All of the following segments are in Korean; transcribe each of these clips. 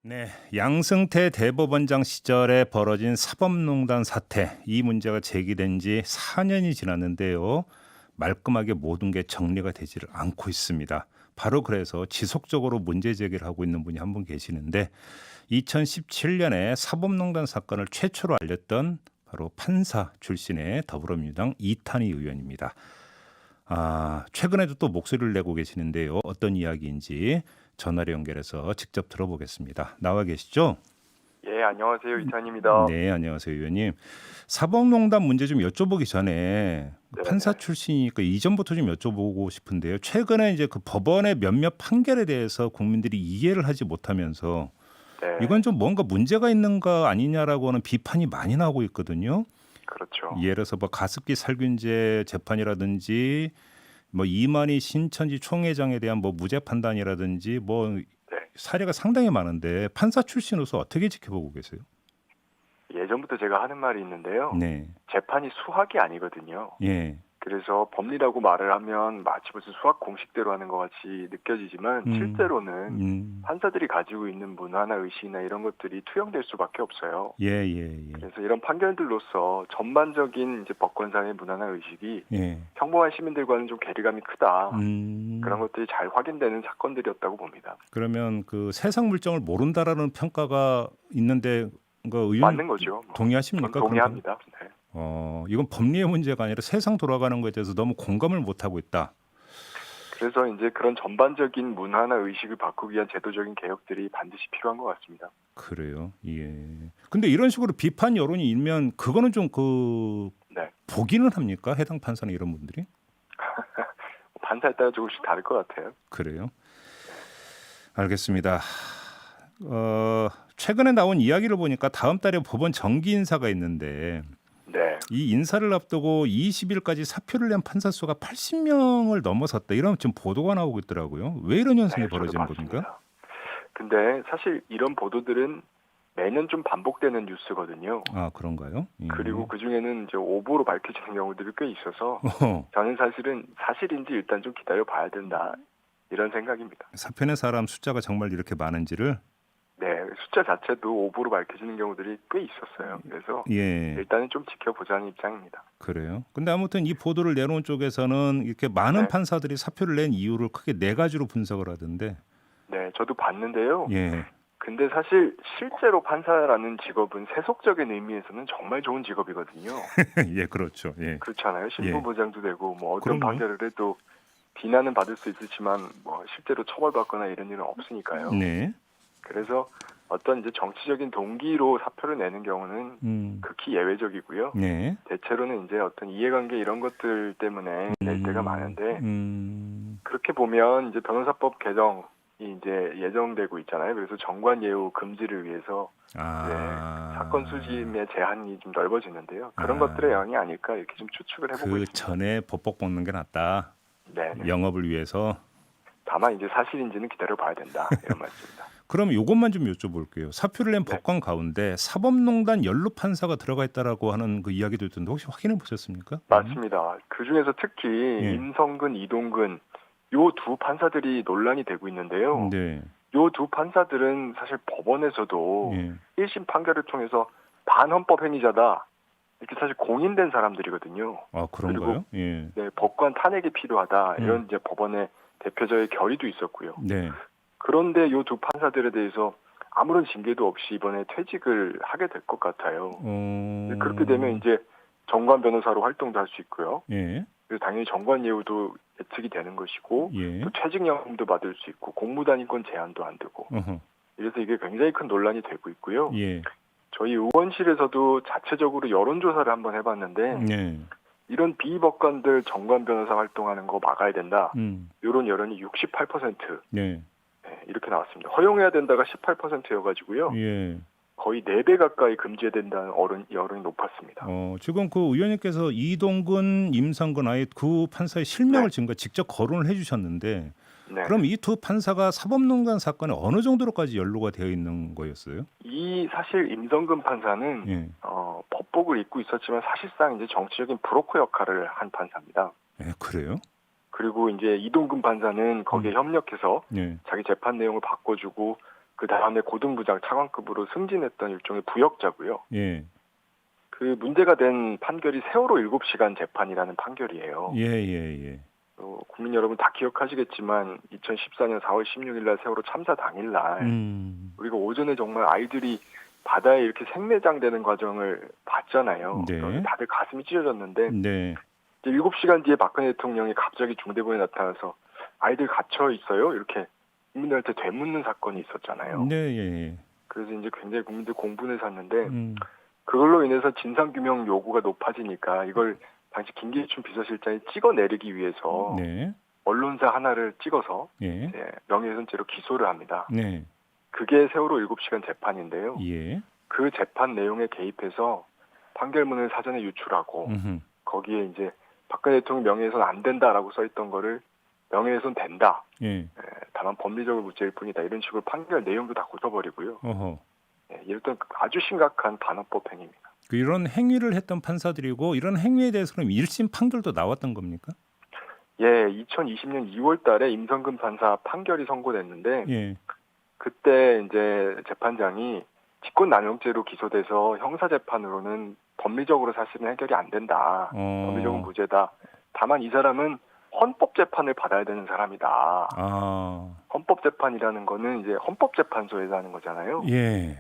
네, 양승태 대법원장 시절에 벌어진 사법농단 사태, 이 문제가 제기된 지 4년이 지났는데요. 말끔하게 모든 게 정리가 되지를 않고 있습니다. 바로 그래서 지속적으로 문제 제기를 하고 있는 분이 한 분 계시는데 2017년에 사법농단 사건을 최초로 알렸던 바로 판사 출신의 더불어민주당 이탄희 의원입니다. 최근에도 또 목소리를 내고 계시는데요. 어떤 이야기인지 전화로 연결해서 직접 들어보겠습니다. 나와 계시죠? 예, 안녕하세요. 이찬입니다. 네, 안녕하세요, 의원님. 사법농단 문제 좀 여쭤보기 전에 판사 네네. 출신이니까 이전부터 좀 여쭤보고 싶은데요. 최근에 이제 그 법원의 몇몇 판결에 대해서 국민들이 이해를 하지 못하면서 이건 네, 좀 뭔가 문제가 있는가 아니냐라고 하는 비판이 많이 나오고 있거든요. 그렇죠. 예를 들어서 뭐 가습기 살균제 재판이라든지 뭐 이만희 신천지 총회장에 대한 뭐 무죄 판단이라든지 뭐 네. 사례가 상당히 많은데 판사 출신으로서 어떻게 지켜보고 계세요? 예전부터 제가 하는 말이 있는데요. 네, 재판이 수학이 아니거든요. 예, 그래서 법리라고 말을 하면 마치 무슨 수학 공식대로 하는 것 같이 느껴지지만 음, 실제로는 판사들이 가지고 있는 문화나 의식이나 이런 것들이 투영될 수밖에 없어요. 예, 예, 예, 그래서 이런 판결들로서 전반적인 이제 법권상의 문화나 의식이 예, 평범한 시민들과는 좀 괴리감이 크다. 그런 음. 것들이 잘 확인되는 사건들이었다고 봅니다. 그러면 그 세상 물정을 모른다라는 평가가 있는데 그 의원 맞는 거죠. 전 동의하십니까? 그런 평? 동의합니다. 네. 이건 법리의 문제가 아니라 세상 돌아가는 것에 대해서 너무 공감을 못 하고 있다. 그래서 이제 그런 전반적인 문화나 의식을 바꾸기 위한 제도적인 개혁들이 반드시 필요한 것 같습니다. 그래요. 예. 근데 이런 식으로 비판 여론이 일면 그거는 좀 그 네. 보기는 합니까? 해당 판사는 이런 분들이? 판사에 따라 조금씩 다를 것 같아요. 그래요. 알겠습니다. 최근에 나온 이야기를 보니까 다음 달에 법원 정기 인사가 있는데 네. 이 인사를 앞두고 20일까지 사표를 낸 판사 수가 80명을 넘어섰다. 이런 지금 보도가 나오고 있더라고요. 왜 이런 현상이 네, 저도 벌어지는 겁니까? 봤습니다. 근데 사실 이런 보도들은 매년 좀 반복되는 뉴스거든요. 그런가요? 예. 그리고 그중에는 이제 오보로 밝혀지는 경우들이 꽤 있어서 어허, 저는 사실은 사실인지 일단 좀 기다려 봐야 된다. 이런 생각입니다. 사표 낸 사람 숫자가 정말 이렇게 많은지를 네, 숫자 자체도 오보로 밝혀지는 경우들이 꽤 있었어요. 그래서 예. 일단은 좀 지켜보자는 입장입니다. 그래요. 근데 아무튼 이 보도를 내놓은 쪽에서는 이렇게 많은 네, 판사들이 사표를 낸 이유를 크게 네 가지로 분석을 하던데. 네, 저도 봤는데요. 예. 근데 사실 실제로 판사라는 직업은 세속적인 의미에서는 정말 좋은 직업이거든요. 예, 그렇죠. 예. 그렇잖아요. 신분 예. 보장도 되고 뭐 어떤 그럼요. 판결을 해도 비난은 받을 수 있지만 뭐 실제로 처벌받거나 이런 일은 없으니까요. 네. 그래서 어떤 이제 정치적인 동기로 사표를 내는 경우는 음. 극히 예외적이고요. 네. 대체로는 이제 어떤 이해관계 이런 것들 때문에 낼 때가 많은데 음. 그렇게 보면 이제 변호사법 개정이 이제 예정되고 있잖아요. 그래서 정관예우 금지를 위해서 이제 사건 수집의 제한이 좀 넓어지는데요. 그런 것들의 아, 영향이 아닐까 이렇게 좀 추측을 해보고 그 있습니다. 전에 법복 먹는 게 낫다. 네네. 영업을 위해서. 다만 이제 사실인지는 기다려봐야 된다 이런 말씀입니다. 그럼 요것만 좀 여쭤볼게요. 사표를 낸 네, 법관 가운데 사법농단 연루 판사가 들어가 있다라고 하는 그 이야기도 있던데 혹시 확인해 보셨습니까? 맞습니다. 그 중에서 특히 예. 임성근, 이동근 요 두 판사들이 논란이 되고 있는데요. 네. 요 두 판사들은 사실 법원에서도 예. 1심 판결을 통해서 반헌법 행위자다 이렇게 사실 공인된 사람들이거든요. 그리고 그런가요? 예. 네, 법관 탄핵이 필요하다 이런 음. 이제 법원의 대표적인 결의도 있었고요. 네. 그런데 요 두 판사들에 대해서 아무런 징계도 없이 이번에 퇴직을 하게 될 것 같아요. 그렇게 되면 이제 정관 변호사로 활동도 할 수 있고요. 예. 그래서 당연히 정관 예우도 예측이 되는 것이고 예. 또 퇴직연금도 받을 수 있고 공무단위권 제한도 안 되고 어허. 이래서 이게 굉장히 큰 논란이 되고 있고요. 예. 저희 의원실에서도 자체적으로 여론조사를 한번 해봤는데 네. 이런 비법관들 정관 변호사 활동하는 거 막아야 된다. 음. 이런 여론이 68% 네. 이렇게 나왔습니다. 허용해야 된다가 18%여가지고요. 예. 거의 4배 가까이 금지해야 된다는 여론이 높았습니다. 지금 그 의원님께서 이동근, 임성근 아예 두 판사의 실명을 네, 지금 직접 거론을 해주셨는데, 네. 그럼 이 두 판사가 사법농단 사건에 어느 정도로까지 연루가 되어 있는 거였어요? 이 사실 임성근 판사는 예. 법복을 입고 있었지만 사실상 이제 정치적인 브로커 역할을 한 판사입니다. 예, 그래요? 그리고 이제 이동근 판사는 거기에 협력해서 예. 자기 재판 내용을 바꿔주고 그 다음에 고등부장 차관급으로 승진했던 일종의 부역자고요. 예. 그 문제가 된 판결이 세월호 7시간 재판이라는 판결이에요. 예. 국민 여러분 다 기억하시겠지만 2014년 4월 16일 날 세월호 참사 당일 날 우리가 오전에 정말 아이들이 바다에 이렇게 생매장되는 과정을 봤잖아요. 네. 다들 가슴이 찢어졌는데 네. 이제 7시간 뒤에 박근혜 대통령이 갑자기 중대본에 나타나서 아이들 갇혀 있어요? 이렇게 국민들한테 되묻는 사건이 있었잖아요. 네. 예. 그래서 이제 굉장히 국민들 공분을 샀는데 그걸로 인해서 진상규명 요구가 높아지니까 이걸 당시 김기춘 비서실장이 찍어내리기 위해서 네. 언론사 하나를 찍어서 예. 명예훼손죄로 기소를 합니다. 네. 그게 세월호 7시간 재판인데요. 예. 그 재판 내용에 개입해서 판결문을 사전에 유출하고 거기에 이제 박근혜 대통령 명예훼손 안 된다라고 써있던 거를 명예훼손 된다. 예. 다만 법리적으로 문제일 뿐이다. 이런 식으로 판결 내용도 다 고쳐버리고요. 어허. 이랬던 아주 심각한 반헌법 행위입니다. 이런 행위를 했던 판사들이고 이런 행위에 대해서는 1심 판결도 나왔던 겁니까? 예, 2020년 2월 달에 임성근 판사 판결이 선고됐는데 예. 그때 이제 재판장이 직권남용죄로 기소돼서 형사재판으로는 법리적으로 사실은 해결이 안 된다. 법리적으로 무죄다. 다만 이 사람은 헌법재판을 받아야 되는 사람이다. 헌법재판이라는 거는 이제 헌법재판소에서 하는 거잖아요. 예.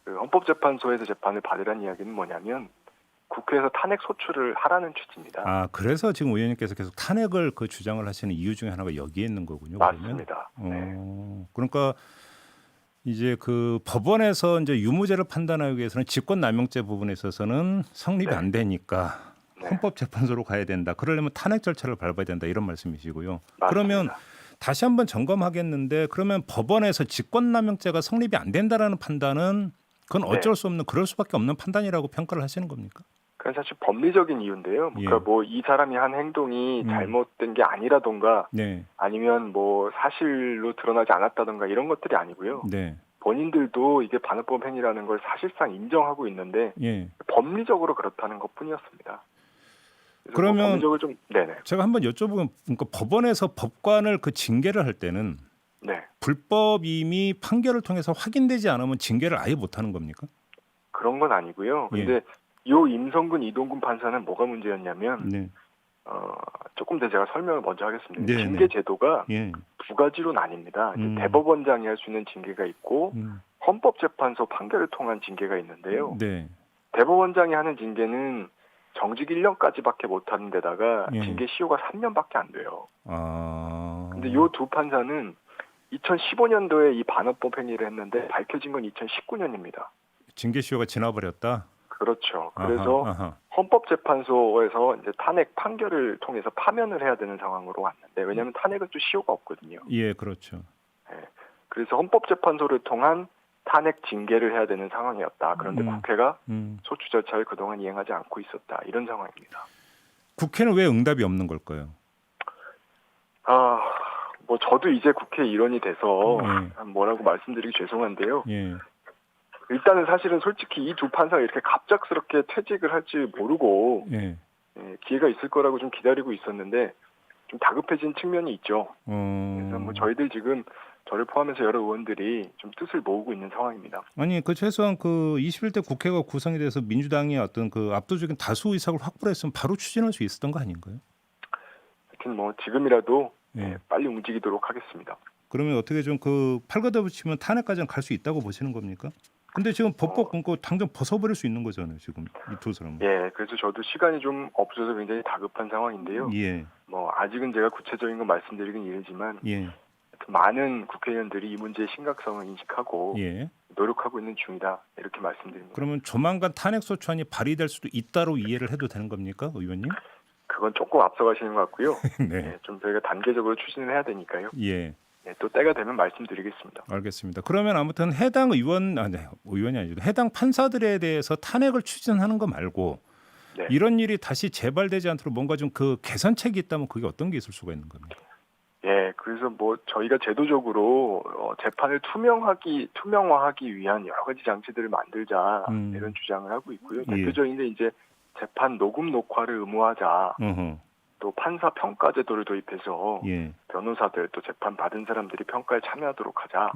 그 헌법재판소에서 재판을 받으라는 이야기는 뭐냐면 국회에서 탄핵 소추를 하라는 취지입니다. 그래서 지금 의원님께서 계속 탄핵을 그 주장을 하시는 이유 중에 하나가 여기에 있는 거군요. 맞습니다. 그러니까 이제 그 법원에서 이제 유무죄를 판단하기 위해서는 직권남용죄 부분에 있어서는 성립이 안 되니까 헌법재판소로 가야 된다. 그러려면 탄핵 절차를 밟아야 된다. 이런 말씀이시고요. 맞습니다. 그러면 다시 한번 점검하겠는데 그러면 법원에서 직권남용죄가 성립이 안 된다라는 판단은 그건 어쩔 수 없는 그럴 수밖에 없는 판단이라고 평가를 하시는 겁니까? 그건 사실 법리적인 이유인데요. 그러니까 뭐 이 사람이 한 행동이 잘못된 게 아니라던가 아니면 뭐 사실로 드러나지 않았다던가 이런 것들이 아니고요. 본인들도 이게 반헌법 행위라는 걸 사실상 인정하고 있는데 법리적으로 그렇다는 것뿐이었습니다. 그러면 제가 한번 여쭤보면 그러니까 법원에서 법관을 그 징계를 할 때는 불법임이 판결을 통해서 확인되지 않으면 징계를 아예 못하는 겁니까? 그런 건 아니고요. 근데 요 임성근 이동근 판사는 뭐가 문제였냐면 조금 더 제가 설명을 먼저 하겠습니다. 징계 제도가 두 가지로 나뉩니다. 대법원장이 할 수 있는 징계가 있고 헌법재판소 판결을 통한 징계가 있는데요. 대법원장이 하는 징계는 정직 1년까지밖에 못하는 데다가 징계 시효가 3년밖에 안 돼요. 근데 요 두 판사는 2015년도에 이 반헌법 행위를 했는데 밝혀진 건 2019년입니다. 징계 시효가 지나버렸다? 그렇죠. 그래서 헌법재판소에서 이제 탄핵 판결을 통해서 파면을 해야 되는 상황으로 왔는데 왜냐하면 탄핵은 또 시효가 없거든요. 예, 그렇죠. 그래서 헌법재판소를 통한 탄핵 징계를 해야 되는 상황이었다. 그런데 국회가 소추 절차를 그동안 이행하지 않고 있었다. 이런 상황입니다. 국회는 왜 응답이 없는 걸까요? 뭐 저도 이제 국회 일원이 돼서 뭐라고 말씀드리기 죄송한데요. 일단은 사실은 솔직히 이 두 판사가 이렇게 갑작스럽게 퇴직을 할지 모르고 기회가 있을 거라고 좀 기다리고 있었는데 좀 다급해진 측면이 있죠. 그래서 뭐 저희들 지금 저를 포함해서 여러 의원들이 좀 뜻을 모으고 있는 상황입니다. 아니 그 최소한 그 21대 국회가 구성이 돼서 민주당이 어떤 그 압도적인 다수 의석을 확보를 했으면 바로 추진할 수 있었던 거 아닌가요? 하여튼 뭐 지금이라도 빨리 움직이도록 하겠습니다. 그러면 어떻게 좀 그 팔걷어 붙이면 탄핵까지는 갈 수 있다고 보시는 겁니까? 근데 지금 법법 끊고 당장 벗어버릴 수 있는 거잖아요. 지금 이 두 사람은. 그래서 저도 시간이 좀 없어서 굉장히 다급한 상황인데요. 뭐 아직은 제가 구체적인 거 말씀드리긴 이르지만 많은 국회의원들이 이 문제의 심각성을 인식하고 노력하고 있는 중이다. 이렇게 말씀드립니다. 그러면 조만간 탄핵소추안이 발의될 수도 있다로 이해를 해도 되는 겁니까, 의원님? 그건 조금 앞서가시는 것 같고요. 좀 저희가 단계적으로 추진을 해야 되니까요. 또 때가 되면 말씀드리겠습니다. 알겠습니다. 그러면 아무튼 해당 의원이 아니죠. 해당 판사들에 대해서 탄핵을 추진하는 거 말고 이런 일이 다시 재발되지 않도록 뭔가 좀 그 개선책이 있다면 그게 어떤 게 있을 수가 있는 겁니까? 그래서 뭐 저희가 제도적으로 재판을 투명화하기 위한 여러 가지 장치들을 만들자 이런 주장을 하고 있고요. 대표적인 게 이제 재판 녹음 녹화를 의무화하자. 또 판사 평가 제도를 도입해서 변호사들 또 재판 받은 사람들이 평가에 참여하도록 하자.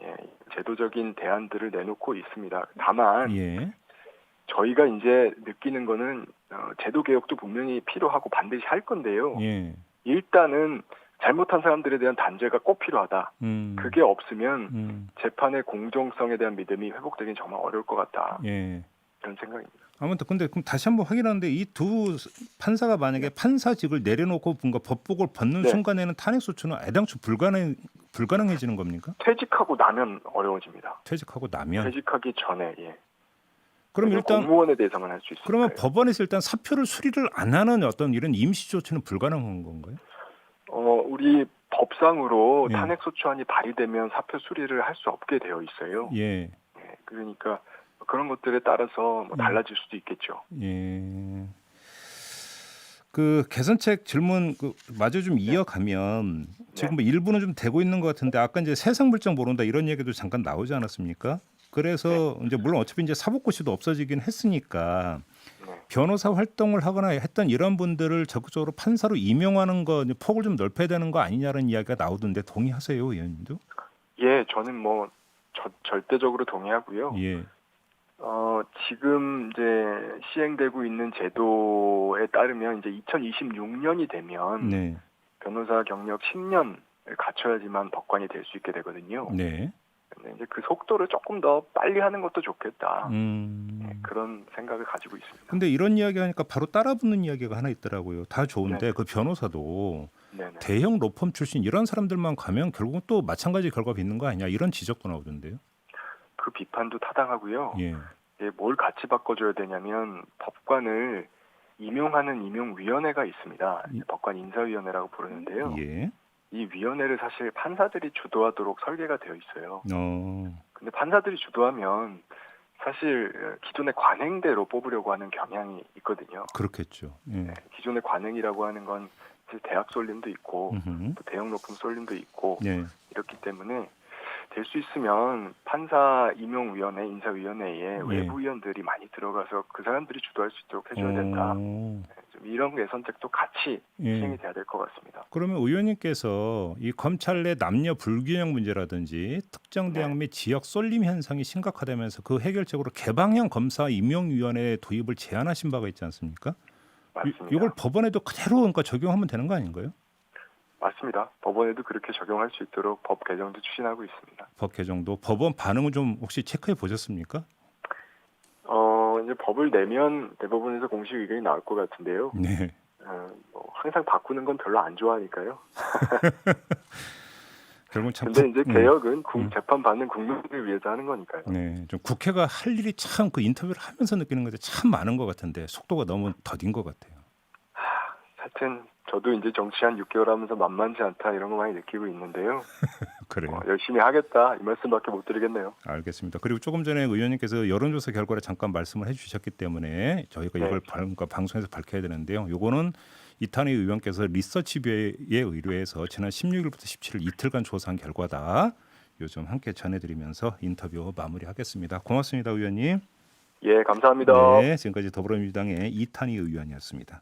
예, 제도적인 대안들을 내놓고 있습니다. 다만 예. 저희가 이제 느끼는 거는 제도 개혁도 분명히 필요하고 반드시 할 건데요. 예. 일단은 잘못한 사람들에 대한 단죄가 꼭 필요하다. 그게 없으면 재판의 공정성에 대한 믿음이 회복되긴 정말 어려울 것 같다. 예. 이런 생각입니다. 아무튼 근데 그럼 다시 한번 확인하는데 이 두 판사가 만약에 판사직을 내려놓고 뭔가 법복을 벗는 순간에는 탄핵 소추는 애당초 불가능해지는 겁니까? 퇴직하고 나면 어려워집니다. 퇴직하고 나면? 퇴직하기 전에. 예. 그럼 일단 공무원에 대해서만 할 수 있습니다. 그러면 법원에서 일단 사표를 수리를 안 하는 어떤 이런 임시 조치는 불가능한 건가요? 우리 법상으로 탄핵 소추안이 발의되면 사표 수리를 할 수 없게 되어 있어요. 예. 그러니까 그런 것들에 따라서 뭐 달라질 수도 있겠죠. 예. 그 개선책 질문 마저 좀 이어가면 지금 뭐 일부는 좀 되고 있는 것 같은데 아까 이제 세상 물정 모른다 이런 얘기도 잠깐 나오지 않았습니까? 그래서 이제 물론 어차피 이제 사법고시도 없어지긴 했으니까 변호사 활동을 하거나 했던 이런 분들을 적극적으로 판사로 임용하는 거 폭을 좀 넓혀야 되는 거 아니냐는 이야기가 나오던데 동의하세요, 의원님도? 예, 저는 뭐 절대적으로 동의하고요. 예. 지금 이제 시행되고 있는 제도에 따르면 이제 2026년이 되면 변호사 경력 10년을 갖춰야지만 법관이 될 수 있게 되거든요. 네. 근데 이제 그 속도를 조금 더 빨리 하는 것도 좋겠다. 그런 생각을 가지고 있습니다. 근데 이런 이야기 하니까 바로 따라붙는 이야기가 하나 있더라고요. 다 좋은데 그 변호사도 대형 로펌 출신 이런 사람들만 가면 결국은 또 마찬가지 결과가 있는 거 아니냐 이런 지적도 나오던데요. 그 비판도 타당하고요. 예. 뭘 같이 바꿔줘야 되냐면 법관을 임용하는 임용위원회가 있습니다. 법관 인사위원회라고 부르는데요. 예. 이 위원회를 사실 판사들이 주도하도록 설계가 되어 있어요. 근데 판사들이 주도하면 사실 기존의 관행대로 뽑으려고 하는 경향이 있거든요. 그렇겠죠. 예. 기존의 관행이라고 하는 건 대학 쏠림도 있고 또 대형 로펌 쏠림도 있고 이렇기 때문에 될 수 있으면 판사 임용위원회, 인사위원회에 외부위원들이 많이 들어가서 그 사람들이 주도할 수 있도록 해줘야 된다. 좀 이런 개선책도 같이 시행이 돼야 될 것 같습니다. 그러면 의원님께서 이 검찰 내 남녀 불균형 문제라든지 특정 대학 및 지역 쏠림 현상이 심각하다면서 그 해결책으로 개방형 검사 임용위원회 도입을 제안하신 바가 있지 않습니까? 맞습니다. 이걸 법원에도 그대로 그러니까 적용하면 되는 거 아닌가요? 맞습니다. 법원에도 그렇게 적용할 수 있도록 법 개정도 추진하고 있습니다. 법 개정도 법원 반응을 좀 혹시 체크해 보셨습니까? 이제 법을 내면 대법원에서 공식 의견이 나올 것 같은데요. 네. 항상 바꾸는 건 별로 안 좋아하니까요. 결국 참. 근데 이제 개혁은 재판 받는 국민을 위해서 하는 거니까요. 네, 좀 국회가 할 일이 참 그 인터뷰를 하면서 느끼는 것이 참 많은 것 같은데 속도가 너무 더딘 것 같아요. 하여튼 저도 이제 정치 한 6개월 하면서 만만치 않다 이런 거 많이 느끼고 있는데요. 그래요. 열심히 하겠다 이 말씀밖에 못 드리겠네요. 알겠습니다. 그리고 조금 전에 의원님께서 여론조사 결과를 잠깐 말씀을 해주셨기 때문에 저희가 이걸 방송에서 밝혀야 되는데요. 요거는 이탄희 의원께서 리서치뷰에 의뢰해서 지난 16일부터 17일 이틀간 조사한 결과다. 요즘 함께 전해드리면서 인터뷰 마무리하겠습니다. 고맙습니다, 의원님. 예, 감사합니다. 네, 지금까지 더불어민주당의 이탄희 의원이었습니다.